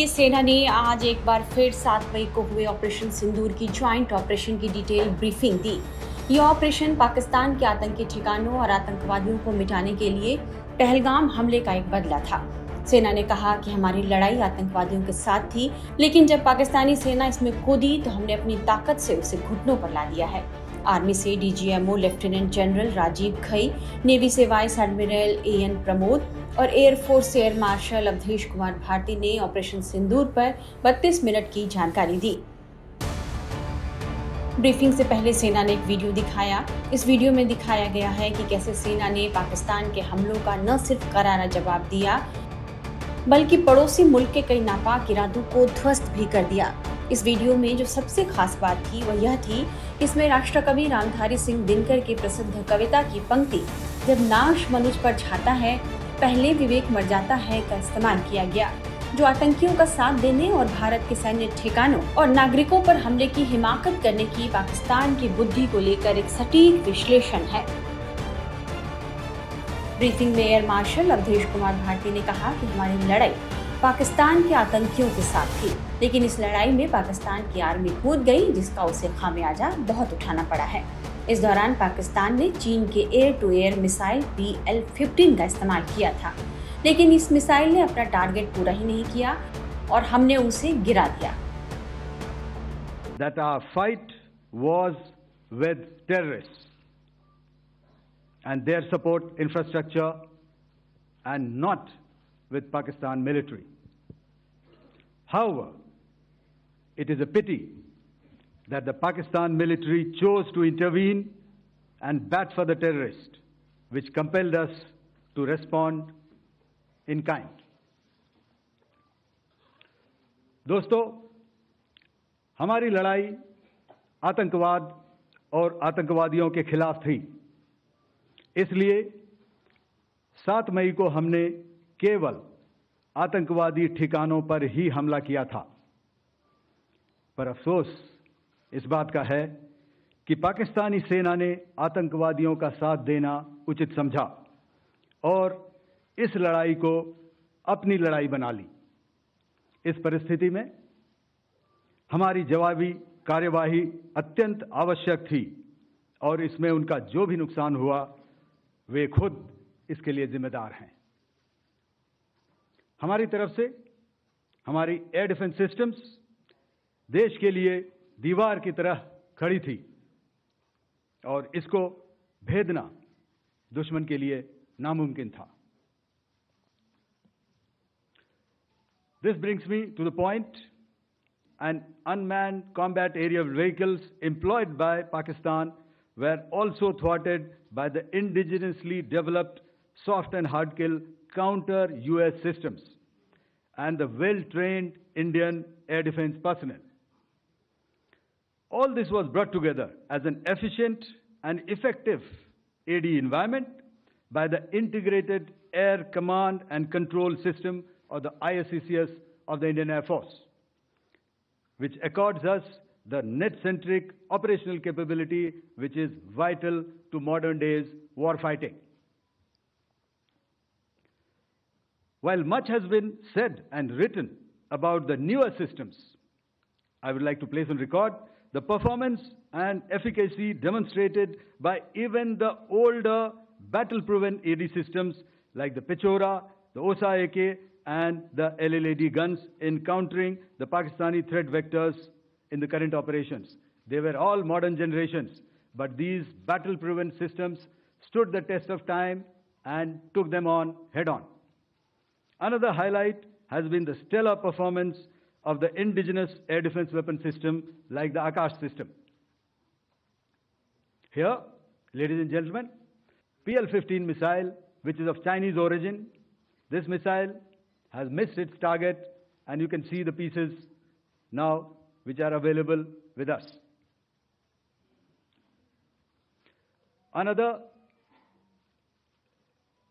भारतीय सेना ने आज एक बार फिर 7 मई को हुए ऑपरेशन सिंदूर की ज्वाइंट ऑपरेशन की डिटेल ब्रीफिंग दी। यह ऑपरेशन पाकिस्तान के आतंकी ठिकानों और आतंकवादियों को मिटाने के लिए पहलगाम हमले का एक बदला था। सेना ने कहा कि हमारी लड़ाई आतंकवादियों के साथ थी, लेकिन जब पाकिस्तानी सेना इसमें कूदी तो हमने अपनी ताकत से उसे घुटनों पर ला दिया है। आर्मी से DGMO lieutenant general Rajiv Ghai, navy से वाइस एडमिरल एएन प्रमोद और air force air marshal Awadhesh Kumar Bharti ने ऑपरेशन सिंदूर पर 32 मिनट की जानकारी दी। ब्रीफिंग से पहले सेना ने एक वीडियो दिखाया। इस वीडियो में दिखाया गया है कि कैसे सेना ने पाकिस्तान के हमलों का न सिर्फ करारा जवाब दिया, बल्कि पड़ोसी मुल्क के कई नापाक इरादों को ध्वस्त भी कर दिया। इस वीडियो में जो सबसे खास बात थी वह यह थी, इसमें राष्ट्रकवि रामधारी सिंह दिनकर की प्रसिद्ध कविता की पंक्ति "जब नाश मनुज पर छाता है, पहले विवेक मर जाता है" का इस्तेमाल किया गया, जो आतंकियों का साथ देने और भारत के सैन्य ठिकानों और नागरिकों पर हमले की हिमाकत करने की पाकिस्तान की बुद्धि को लेकर एक सटीक विश्लेषण है। ब्रीफिंग में एयर मार्शल अवधेश कुमार भारती ने कहा कि हमारी लड़ाई पाकिस्तान के आतंकियों के साथ थी, लेकिन इस लड़ाई में पाकिस्तान की आर्मी कूद गई, जिसका उसे खामियाजा बहुत उठाना पड़ा है। इस दौरान पाकिस्तान ने चीन के air to air missile PL-15 का इस्तेमाल किया था, लेकिन इस मिसाइल ने अपना टारगेट पूरा ही नहीं किया और हमने उसे गिरा दिया। That our fight was with terrorists and their support infrastructure and not with Pakistan military. However, it is a pity that the Pakistan military chose to intervene and bat for the terrorist, which compelled us to respond in kind. दोस्तों, हमारी लड़ाई आतंकवाद और आतंकवादियों के खिलाफ थी। इसलिए 7 मई को हमने केवल आतंकवादी ठिकानों पर ही हमला किया था। पर अफसोस इस बात का है कि पाकिस्तानी सेना ने आतंकवादियों का साथ देना उचित समझा और इस लड़ाई को अपनी लड़ाई बना ली। इस परिस्थिति में हमारी जवाबी कार्यवाही अत्यंत आवश्यक थी और इसमें उनका जो भी नुकसान हुआ वे खुद इसके लिए जिम्मेदार हैं। हमारी तरफ से हमारी एयर डिफेंस सिस्टम्स देश के लिए दीवार की तरह खड़ी थी और इसको भेदना दुश्मन के लिए नामुमकिन था। This brings me to the point, and unmanned combat aerial vehicles employed by Pakistan were also thwarted by the indigenously developed soft and hard kill counter US systems and the well-trained Indian air defense personnel. All this was brought together as an efficient and effective AD environment by the Integrated Air Command and Control System, or the ISCCS of the Indian Air Force, which accords us the net-centric operational capability which is vital to modern days war fighting. While much has been said and written about the newer systems, I would like to place on record the performance and efficacy demonstrated by even the older battle-proven AD systems like the Pechora, the OSA AK, and the LLAD guns in countering the Pakistani threat vectors in the current operations. They were all modern generations, but these battle-proven systems stood the test of time and took them on head-on. Another highlight has been the stellar performance of the indigenous air defense weapon system like the Akash system. Here, ladies and gentlemen, PL-15 missile, which is of Chinese origin, this missile has missed its target, and you can see the pieces now which are available with us. Another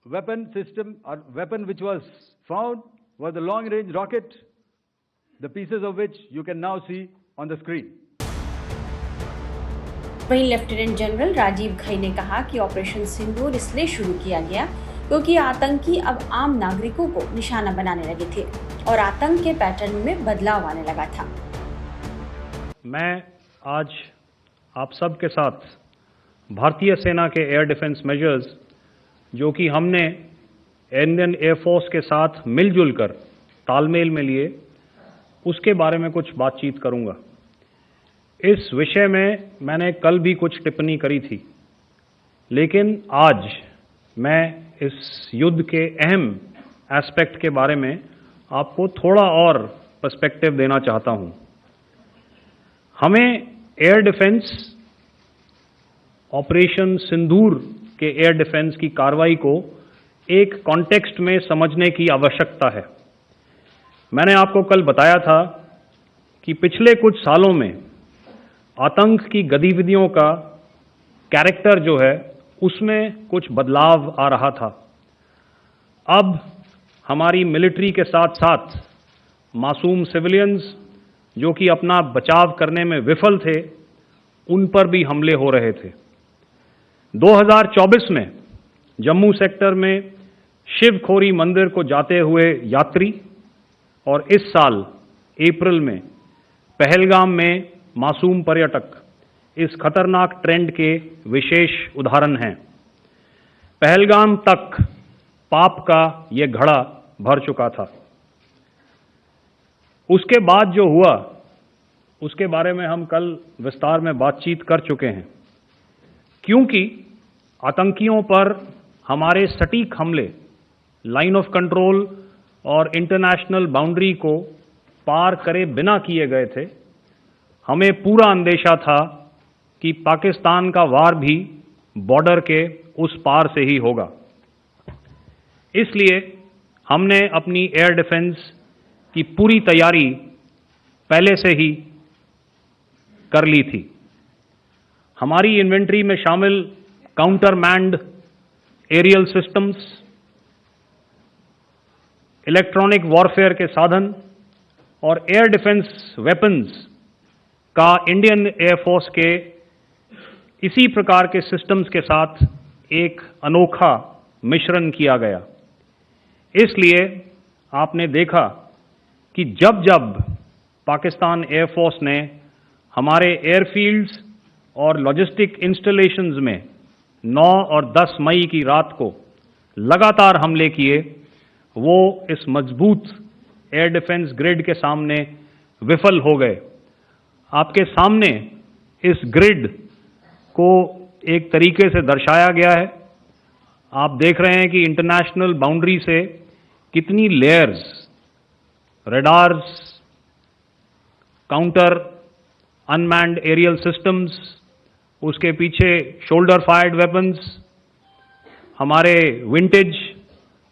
weapon system or weapon which was found was the long-range rocket, the pieces of which you can now see on the screen. वहीं lieutenant general Rajiv Ghai ने कहा कि operation सिंदूर इसलिए शुरू किया गया क्योंकि आतंकी अब आम नागरिकों को निशाना बनाने लगे थे और आतंक के पैटर्न में बदलाव आने लगा था। मैं आज आप सब के साथ भारतीय सेना के एयर डिफेंस मेजर्स जो कि हमने इंडियन एयरफोर्स के साथ मिलजुल कर तालमेल में लिए, उसके बारे में कुछ बातचीत करूंगा। इस विषय में मैंने कल भी कुछ टिप्पणी करी थी, लेकिन आज मैं इस युद्ध के अहम एस्पेक्ट के बारे में आपको थोड़ा और पर्सपेक्टिव देना चाहता हूं। हमें एयर डिफेंस ऑपरेशन सिंदूर के एयर डिफेंस की कार्रवाई को एक कॉन्टेक्स्ट में समझने की आवश्यकता है। मैंने आपको कल बताया था कि पिछले कुछ सालों में आतंक की गतिविधियों का कैरेक्टर जो है उसमें कुछ बदलाव आ रहा था। अब हमारी मिलिट्री के साथ साथ मासूम सिविलियंस जो कि अपना बचाव करने में विफल थे, उन पर भी हमले हो रहे थे। 2024 में जम्मू सेक्टर में शिवखोरी मंदिर को जाते हुए यात्री और इस साल अप्रैल में पहलगाम में मासूम पर्यटक इस खतरनाक ट्रेंड के विशेष उदाहरण हैं। पहलगाम तक पाप का ये घड़ा भर चुका था। उसके बाद जो हुआ उसके बारे में हम कल विस्तार में बातचीत कर चुके हैं, क्योंकि आतंकियों पर हमारे सटीक हमले लाइन ऑफ कंट्रोल और इंटरनेशनल बाउंड्री को पार करे बिना किए गए थे। हमें पूरा अंदेशा था कि पाकिस्तान का वार भी बॉर्डर के उस पार से ही होगा। इसलिए हमने अपनी एयर डिफेंस की पूरी तैयारी पहले से ही कर ली थी। हमारी इन्वेंट्री में शामिल counter manned aerial systems, electronic warfare के साधन और एयर डिफेंस वेपन्स का इंडियन एयरफोर्स के इसी प्रकार के सिस्टम्स के साथ एक अनोखा मिश्रण किया गया। इसलिए आपने देखा कि जब जब पाकिस्तान एयरफोर्स ने हमारे एयरफील्ड्स और लॉजिस्टिक इंस्टॉलेशंस में 9 और 10 मई की रात को लगातार हमले किए, वो इस मजबूत एयर डिफेंस ग्रिड के सामने विफल हो गए। आपके सामने इस ग्रिड को एक तरीके से दर्शाया गया है। आप देख रहे हैं कि इंटरनेशनल बाउंड्री से कितनी layers, radars, counter unmanned aerial systems, उसके पीछे शोल्डर फायर्ड वेपन्स, हमारे विंटेज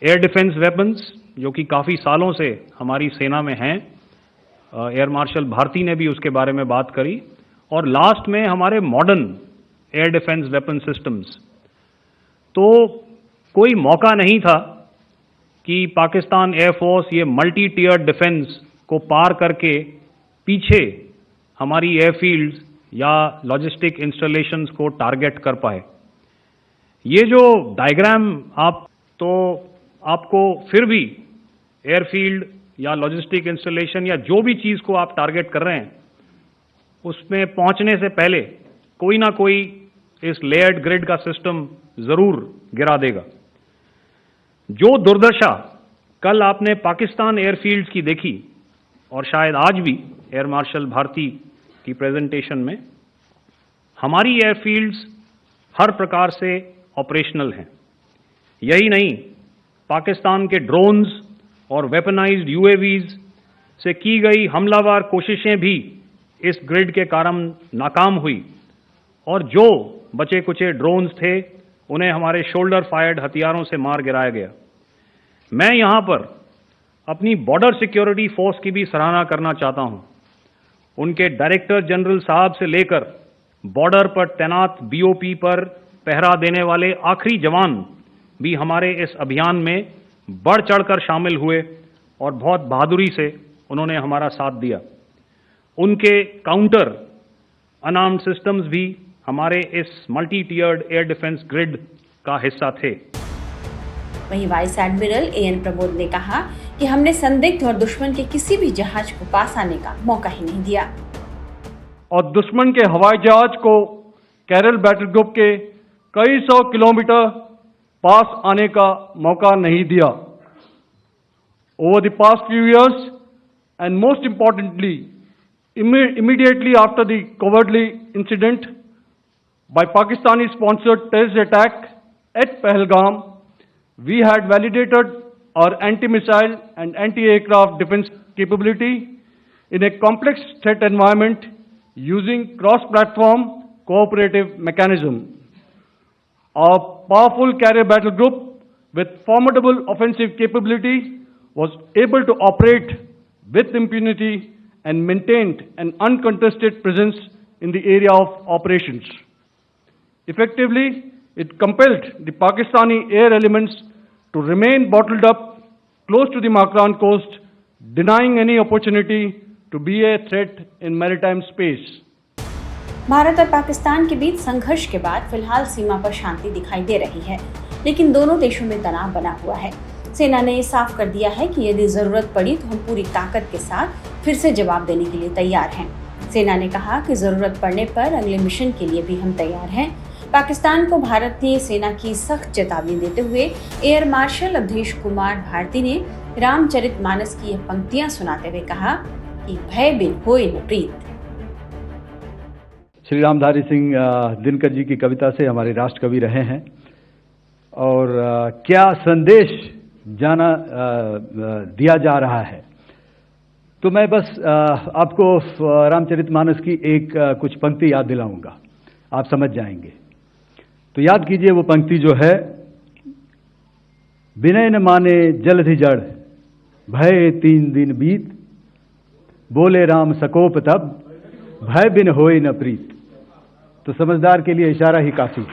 एयर डिफेंस वेपन्स जो कि काफ़ी सालों से हमारी सेना में हैं। एयर मार्शल भारती ने भी उसके बारे में बात करी। और लास्ट में हमारे modern air defence weapon systems. तो कोई मौका नहीं था कि पाकिस्तान एयरफोर्स ये मल्टी टियर डिफेंस को पार करके पीछे हमारी एयरफील्ड्स या लॉजिस्टिक इंस्टॉलेशंस को टारगेट कर पाए। ये जो डायग्राम आपको फिर भी एयरफील्ड या लॉजिस्टिक इंस्टॉलेशन या जो भी चीज़ को आप टारगेट कर रहे हैं उसमें पहुंचने से पहले कोई ना कोई इस लेयर्ड ग्रिड का सिस्टम जरूर गिरा देगा। जो दुर्दशा कल आपने पाकिस्तान एयरफील्ड्स की देखी और शायद आज भी एयर मार्शल भारती की प्रेजेंटेशन में, हमारी एयरफील्ड्स हर प्रकार से ऑपरेशनल हैं। यही नहीं, पाकिस्तान के ड्रोन्स और वेपनाइज्ड यूएवीज से की गई हमलावर कोशिशें भी इस ग्रिड के कारण नाकाम हुई और जो बचे कुचे ड्रोन्स थे उन्हें हमारे शोल्डर फायर्ड हथियारों से मार गिराया गया। मैं यहां पर अपनी बॉर्डर सिक्योरिटी फोर्स की भी सराहना करना चाहता हूं। उनके डायरेक्टर जनरल साहब से लेकर बॉर्डर पर तैनात बीओपी पर पहरा देने वाले आखिरी जवान भी हमारे इस अभियान में बढ़ चढ़कर शामिल हुए और बहुत बहादुरी से उन्होंने हमारा साथ दिया। उनके काउंटर अनआर्म्ड सिस्टम्स भी हमारे इस मल्टी टियर्ड एयर डिफेंस ग्रिड का हिस्सा थे। वहीं वाइस एडमिरल एएन प्रमोद ने कहा कि हमने संदिग्ध और दुश्मन के किसी भी जहाज को पास आने का मौका ही नहीं दिया और दुश्मन के हवाई जहाज को कैरल बैटल ग्रुप के कई सौ किलोमीटर पास आने का मौका नहीं दिया। Over the past few years, and most importantly, immediately after the cowardly incident by Pakistani-sponsored terrorist attack at Pahalgam, we had validated our anti-missile and anti-aircraft defense capability in a complex threat environment using cross-platform cooperative mechanism. Our powerful carrier battle group with formidable offensive capability was able to operate with impunity and maintained an uncontested presence in the area of operations. Effectively, it compelled the Pakistani air elements to remain bottled up close to the Makran coast, denying any opportunity to be a threat in maritime space. Bharat और पाकिस्तान के बीच संघर्ष के बाद फिलहाल सीमा पर शांति दिखाई दे रही है, लेकिन दोनों देशों में तनाव बना हुआ है। सेना ने ये साफ कर दिया है कि यदि जरूरत पड़ी तो हम पूरी ताकत के साथ फिर से जवाब देने के लिए तैयार हैं। सेना ने कहा कि जरूरत पड़ने पर अगले मिशन के लिए भी हम तैयार हैं। पाकिस्तान को भारतीय सेना की सख्त चेतावनी देते हुए एयर मार्शल अवधेश कुमार भारती ने रामचरितमानस की यह पंक्तियां सुनाते हुए कहा कि भय बिन होए न प्रीत। श्री रामधारी सिंह दिनकर जी की कविता से हमारे राष्ट्र कवि रहे हैं और क्या संदेश दिया जा रहा है। तो मैं बस आपको रामचरितमानस की एक कुछ पंक्ति याद दिलाऊंगा, आप समझ जाएंगे। तो याद कीजिए वो पंक्ति जो है, विनय न माने जलधि जड़ भय 3 दिन बीत, बोले राम सकोप तब भय बिन होए न प्रीत। तो समझदार के लिए इशारा ही काफी।